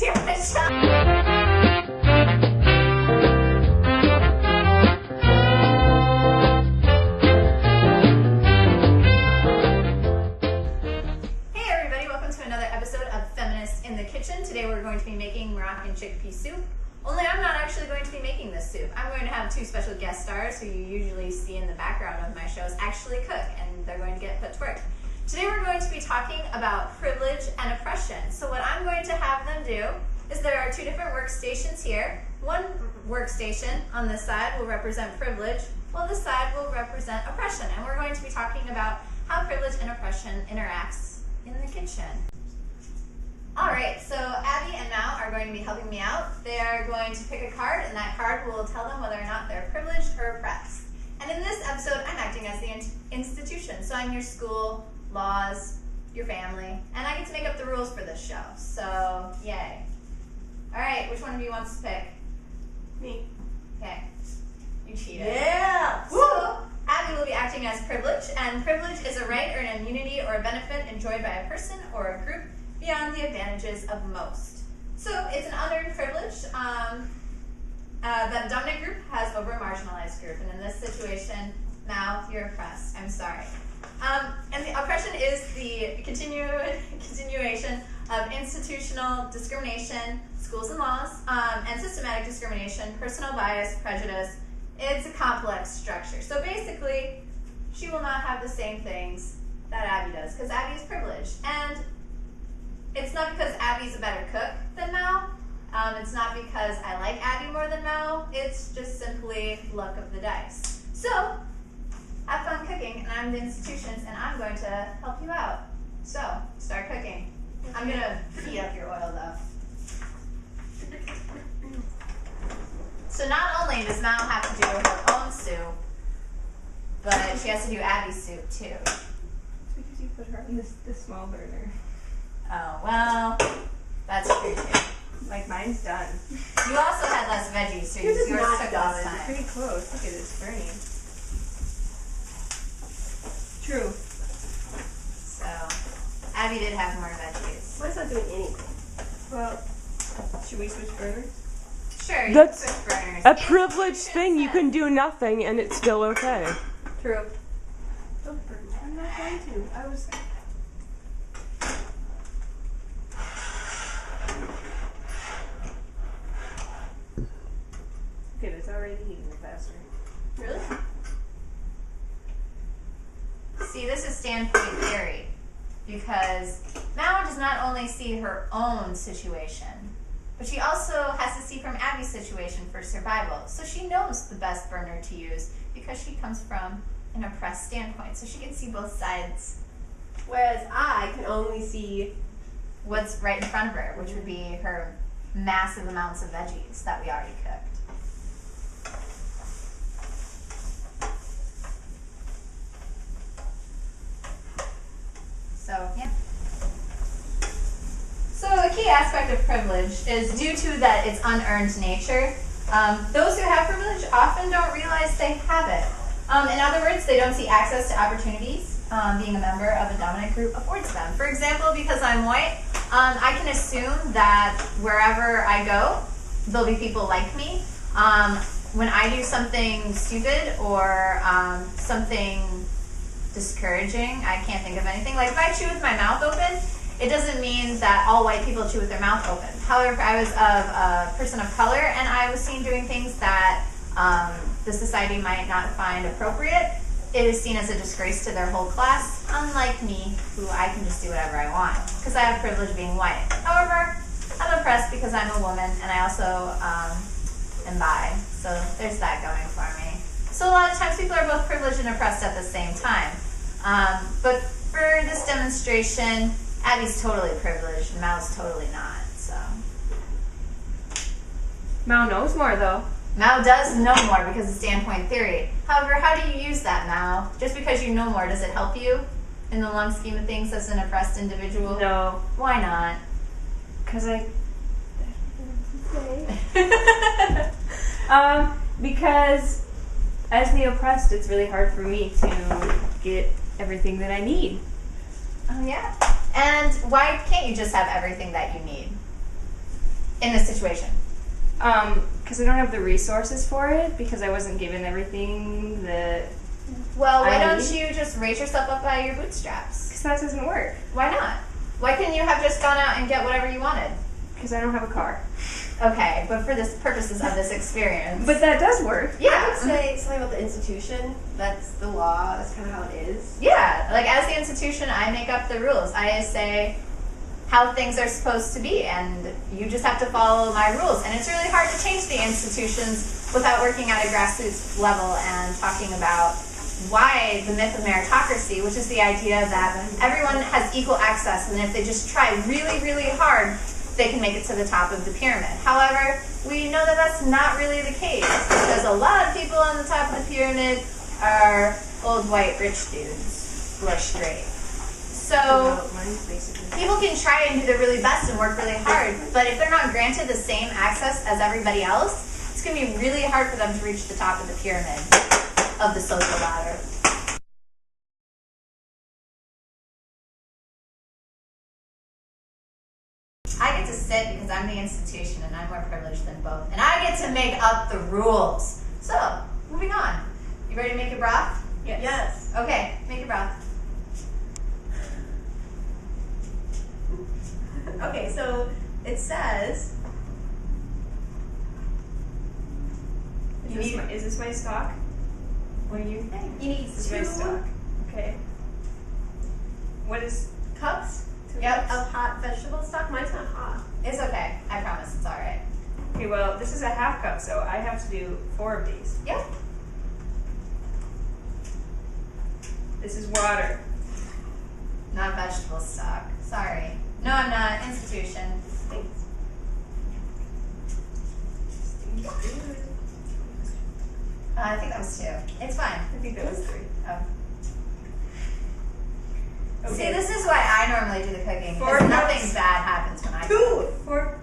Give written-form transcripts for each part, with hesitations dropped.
Damn it, Sean. Hey everybody, welcome to another episode of Feminist in the Kitchen. Today we're going to be making Moroccan chickpea soup. Only I'm not actually going to be making this soup. I'm going to have two special guest stars who you usually see in the background of my shows actually cook, and they're going to get put to work. Today we're going to be talking about privilege and oppression. So what I'm going to have them do is there are two different workstations here. One workstation on this side will represent privilege, while this side will represent oppression. And we're going to be talking about how privilege and oppression interacts in the kitchen. Alright, so Abby and Mal are going to be helping me out. They are going to pick a card, and that card will tell them whether or not they're privileged or oppressed. And in this episode, I'm acting as the institution. So I'm your school, laws, your family, and I get to make up the rules for this show. So, yay. Alright, which one of you wants to pick? Me. Okay. You cheated. Yeah! So, Abby will be acting as privilege, and privilege is a right or an immunity or a benefit enjoyed by a person or a group beyond the advantages of most. So, it's an unearned privilege that a dominant group has over a marginalized group, and in this situation, now you're oppressed. I'm sorry. And the oppression is the continuation of institutional discrimination, schools and laws, and systematic discrimination, personal bias, prejudice. It's a complex structure. So basically, she will not have the same things that Abby does, because Abby is privileged. And it's not because Abby's a better cook than Mal. It's not because I like Abby more than Mal. It's just simply luck of the dice. So, have fun cooking, and I'm the institutions, and I'm going to help you out. So, start cooking. I'm going to heat up your oil, though. So not only does Mal have to do her own soup, but she has to do Abby's soup, too. It's because you put her on the small burner. Oh, well, that's true, too. Like, mine's done. You also had less veggies, so yours took less time. It's pretty close. Look at this burning. True. So, Abby did have more veggies. Mine's not doing anything. Well, should we switch burners? Sure, you That's can switch burners. a privileged thing. You can do nothing and it's still okay. True. Don't burn me. I'm not going to. I was... Okay, it's already heating faster. Really? See, this is standpoint theory, because Mal does not only see her own situation, but she also has to see from Abby's situation for survival. So she knows the best burner to use because she comes from an oppressed standpoint. So she can see both sides. Whereas I can only see What's right in front of her, which would be her massive amounts of veggies that we already cooked. So, yeah. So a key aspect of privilege is due to that its unearned nature. Those who have privilege often don't realize they have it. In other words, they don't see access to opportunities being a member of a dominant group affords them. For example, because I'm white, I can assume that wherever I go, there'll be people like me. When I do something stupid or something discouraging, I can't think of anything. Like if I chew with my mouth open, it doesn't mean that all white people chew with their mouth open. However, if I was a person of color and I was seen doing things that the society might not find appropriate, it is seen as a disgrace to their whole class, unlike me, who I can just do whatever I want, because I have privilege being white. However, I'm oppressed because I'm a woman, and I also am bi, so there's that going for me. So a lot of times people are both privileged and oppressed at the same time. But for this demonstration, Abby's totally privileged and Mal's totally not, so. Mal knows more though. Mal does know more because of standpoint theory. However, how do you use that, Mal? Just because you know more, does it help you in the long scheme of things as an oppressed individual? No. Why not? Because because as the oppressed, it's really hard for me to get everything that I need. Oh, yeah. And why can't you just have everything that you need? in this situation? Because I don't have the resources for it, because I wasn't given everything that... Well, why don't you just raise yourself up by your bootstraps? Because that doesn't work. Why not? Why couldn't you have just gone out and get whatever you wanted? Because I don't have a car. Okay, but for the purposes of this experience. But that does work. Yeah. I would say something about the institution. That's the law. That's kind of how it is. Yeah, like as the institution, I make up the rules. I say how things are supposed to be, and you just have to follow my rules. And it's really hard to change the institutions without working at a grassroots level and talking about why the myth of meritocracy, which is the idea that everyone has equal access, and if they just try really, really hard, they can make it to the top of the pyramid. However, we know that that's not really the case, because a lot of people on the top of the pyramid are old white rich dudes who are straight. So people can try and do their really best and work really hard, but if they're not granted the same access as everybody else, it's going to be really hard for them to reach the top of the pyramid of the social ladder. I get to sit because I'm the institution and I'm more privileged than both, and I get to make up the rules. So, moving on. You ready to make your broth? Yes. Okay, make your broth. Okay, so it says. Is this my stock? What do you think? You need This is my 2 stock. Okay. What is... cups Yep. of hot vegetable stock. Mine's not hot. It's okay. I promise it's alright. Okay, well, this is a half cup, so I have to do 4 of these. Yep. This is water. Not vegetable stock. Sorry. No, I'm not. Institution. Thanks. I think that was 2. It's fine. I think that was 3. Oh. Okay. See, this is why I normally do the cooking. 4 Because nothing cups. bad happens when I For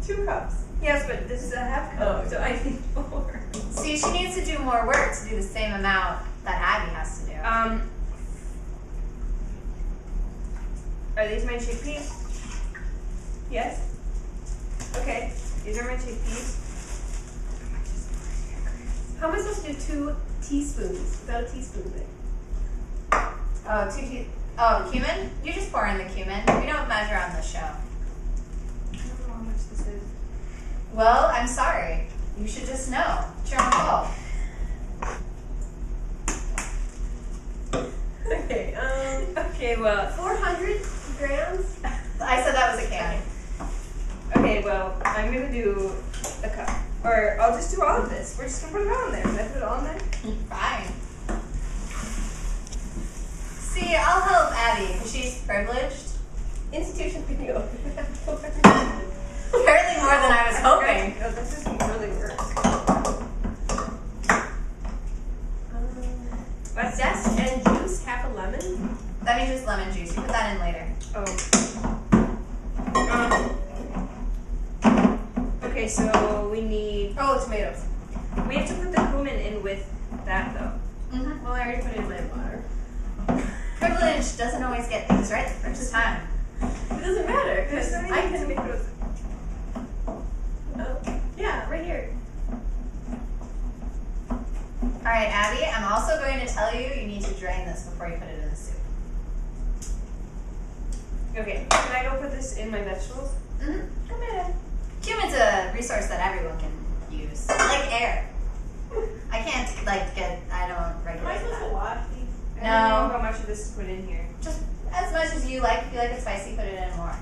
2 cups. Yes, but this is a half cup, so I need 4. See, she needs to do more work to do the same amount that Abby has to do. Are these my chickpeas? Yes. Okay, these are my chickpeas. How am I supposed to do 2 teaspoons without a teaspoon thing? Oh, cumin? You just pour in the cumin. We don't measure on the show. I don't know how much this is. Well, I'm sorry. You should just know. It's your own fault. Okay, Okay, well, 400 grams? I said that was a can. okay, well, I'm gonna do a cup. Or I'll just do all of this. We're just gonna put it all in there. Can I put it all in there? Fine. See, I'll help Abby because she's privileged. Institution video. Apparently more than I was hoping. Oh, this doesn't really work. Zest and juice, half a lemon. That means just lemon juice. You put that in later. Oh. Okay, so we need... Oh, tomatoes. We have to put the cumin in with that, though. Mm-hmm. Well, I already put it in my water. Privilege doesn't always get things right the first time. It doesn't matter because There's so I many can. tomatoes. Oh, yeah, right here. All right, Abby, I'm also going to tell you you need to drain this before you put it in the soup. Okay, can I go put this in my vegetables? Mm-hmm. Come in. Cumin's a resource that everyone can use, like air. I can't I don't Am I regulate supposed to that. wash these? I don't know how much of this to put in here. Just as much as you like. If you like it spicy, put it in more.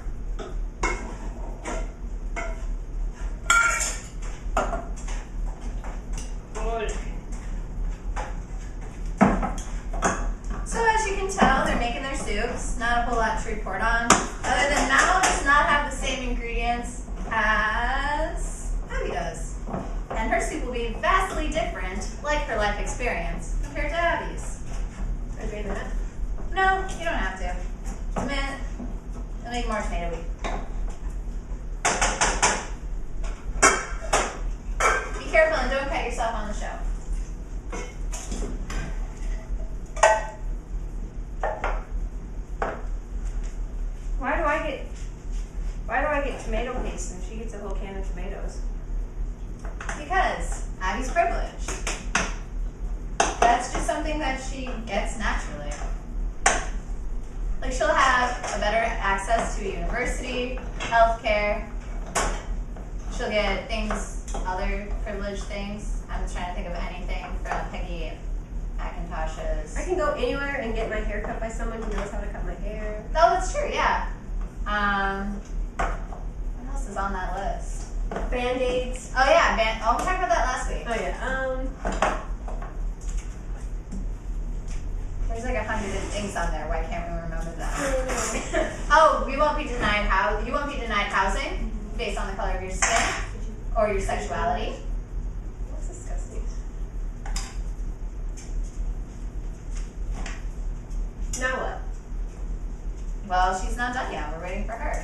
Good. So as you can tell, they're making their soups. Not a whole lot to report on. Other than Mal does not have the same ingredients as Abby does. And her soup will be vastly different, like her life experience, compared to Abby's. Okay, that. No, you don't have to. It'll make more tomatoey. Be careful and don't cut yourself on the show. Why do I get make tomato paste and she gets a whole can of tomatoes? Because Abby's privileged. That's just something that she gets naturally. Like, she'll have a better access to a university, healthcare. She'll get things, other privileged things. I'm just trying to think of anything from Peggy McIntosh's. I can go anywhere and get my hair cut by someone who knows how to cut my hair. Oh, that's true, yeah. What else is on that list? Band-aids. Oh, yeah, we talked about that last week. Oh yeah. There's like 100 things on there. Why can't we remember that? Oh, you won't be denied housing based on the color of your skin or your sexuality. That's disgusting. Now what? Well, she's not done yet. We're waiting for her.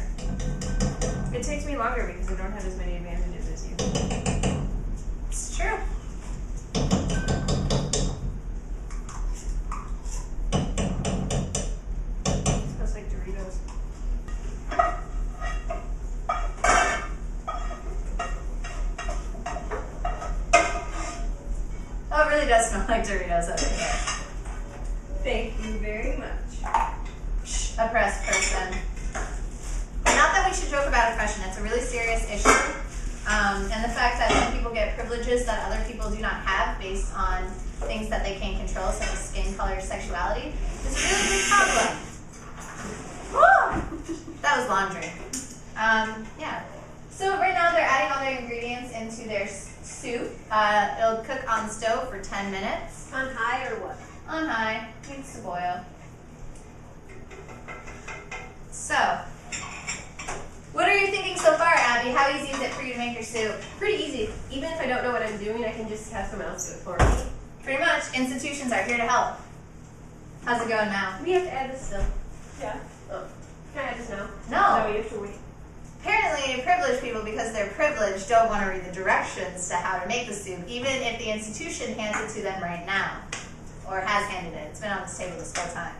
It takes me longer because I don't have as many advantages as you. It's true. Smells like Doritos. Oh, it really does smell like Doritos over here. Thank you very much. Oppressed person. Not that we should joke about oppression. It's a really serious issue. And the fact that some people get privileges that other people do not have based on things that they can't control, such as skin color, sexuality, is a really big problem. Woo! That was laundry. Yeah. So right now they're adding all their ingredients into their soup. It'll cook on the stove for 10 minutes. On high or what? On high. Needs to boil. So, what are you thinking so far, Abby? How easy is it for you to make your soup? Pretty easy. Even if I don't know what I'm doing, I can just have someone else do it for me. Pretty much. Institutions are here to help. How's it going now? We have to add this still. Yeah. Oh. Can I add this now? No. No, you have to wait. Apparently, privileged people, because they're privileged, don't want to read the directions to how to make the soup, even if the institution hands it to them right now. Or has handed it. It's been on this table this whole time.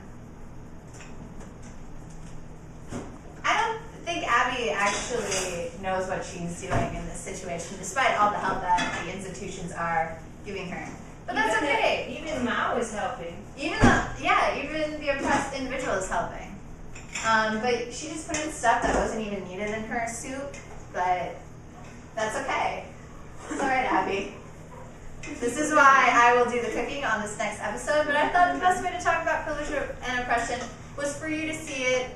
I don't think Abby actually knows what she's doing in this situation, despite all the help that the institutions are giving her. But that's okay. Even Mao is helping. Even the oppressed individual is helping. But she just put in stuff that wasn't even needed in her soup, but that's okay. It's alright, Abby. This is why I will do the cooking on this next episode, but I thought the best way to talk about privilege and oppression was for you to see it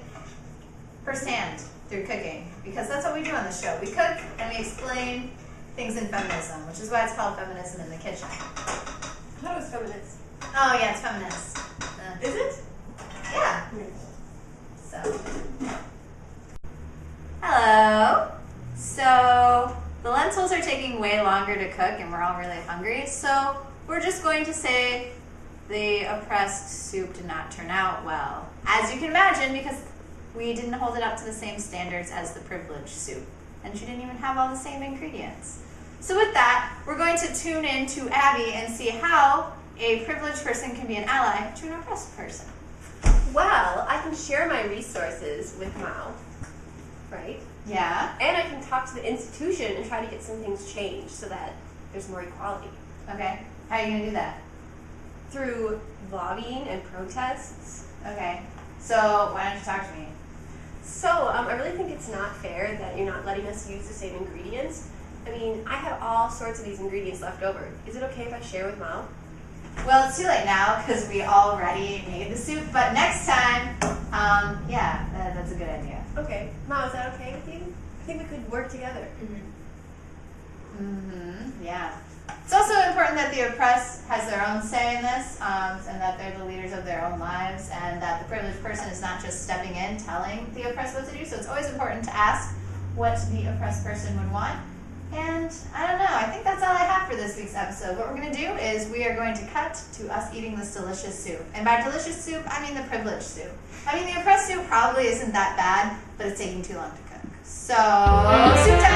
firsthand through cooking, because that's what we do on the show. We cook and we explain things in feminism, which is why it's called Feminism in the Kitchen. I thought it was feminist. Oh yeah, it's feminist. Is it? Yeah. So. Hello. So the lentils are taking way longer to cook and we're all really hungry, so we're just going to say the oppressed soup did not turn out well. As you can imagine, because we didn't hold it up to the same standards as the privileged soup, and she didn't even have all the same ingredients. So with that, we're going to tune in to Abby and see how a privileged person can be an ally to an oppressed person. Well, I can share my resources with Mao, right? Yeah. And I can talk to the institution and try to get some things changed so that there's more equality. Okay. How are you going to do that? Through lobbying and protests. Okay. So why don't you talk to me? So, I really think it's not fair that you're not letting us use the same ingredients. I mean, I have all sorts of these ingredients left over. Is it okay if I share with Mao? Well, it's too late now because we already made the soup, but next time, that's a good idea. Okay. Mao, is that okay with you? I think we could work together. Yeah. It's also important that the oppressed has their own say in this, and that they're the leaders of their own lives, and that the privileged person is not just stepping in telling the oppressed what to do. So it's always important to ask what the oppressed person would want. And I don't know, I think that's all I have for this week's episode. What we're going to do is we are going to cut to us eating this delicious soup. And by delicious soup, I mean the privileged soup. I mean, the oppressed soup probably isn't that bad, but it's taking too long to cook. So, soup time!